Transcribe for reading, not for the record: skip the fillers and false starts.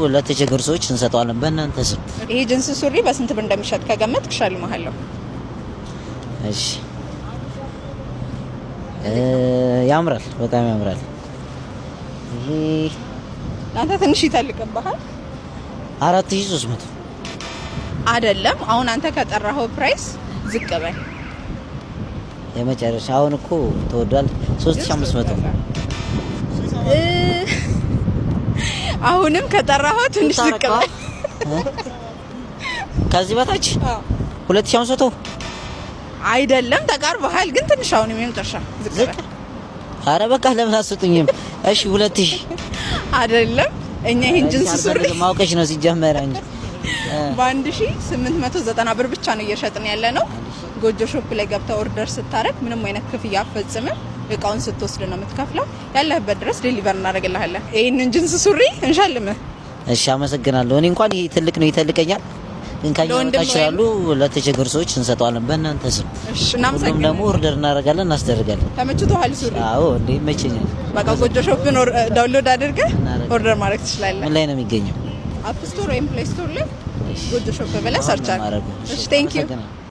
ለተቸገሩ ሰዎች እንሰጣለን በእናንተ ስም። ይሄ ጅንስ ሱሪ በስንት ብር እንደሚሸጥ ከገመትክ እሸልምሃለሁ። እሺ ያምራል፣ በጣም ያምራል። ይሄ አንተ ትንሽ ይተልቅብሃል። 4300 አይደለም። አሁን አንተ ከጠራኸው ፕራይስ ዝቅ በል። የመጨረሻ አሁን እኮ ተወዷል። 3500 አሁንም ከጠራኸው ትንሽ ዝቅ በል። ከዚህ በታች 2500 አይደለም። ተቃርበሃል ግን ትንሽ አሁን የመጨረሻ ዝቅ በል። አረ በቃ ለምን አትሰጡኝም? እሺ 2000 አይደለም። እኛ ይሄን ጅንስ ሱሪ ማውቀሽ ነው ሲጀመር እንጂ በ1890 ብር ብቻ ነው እየሸጥን ያለ ነው። ጎጆ ሾፕ ላይ ገብተህ ኦርደር ስታረግ ምንም አይነት ክፍያ አትፈጽምም። እቃውን ስትወስድ ነው የምትከፍለው። ያለህበት ድረስ ዴሊቨር እናደርግልሃለን። ይሄንን ጅንስ ሱሪ እንሻልምህ። እሺ አመሰግናለሁ። እኔ እንኳን ይሄ ትልቅ ነው ይተልቀኛል፣ ግን ካኛውታች ያሉ ለተቸገሩ ሰዎች እንሰጣለን በእናንተ ስም። እሺ እናመሰግናለን። ደግሞ ኦርደር እናደርጋለን፣ እናስደርጋለን። ተመችቶሃል ሱሪ? አዎ እንዴ ይመቸኛል። በቃ ጎጆ ሾፕን ዳውንሎድ አድርገህ ኦርደር ማድረግ ትችላለህ። ምን ላይ ነው የሚገኘው? አፕ ስቶር ወይም ፕሌይ ስቶር ላይ ጎጆ ሾፕ ብለህ ሰርች አድርግ። እሺ ቴንክ ዩ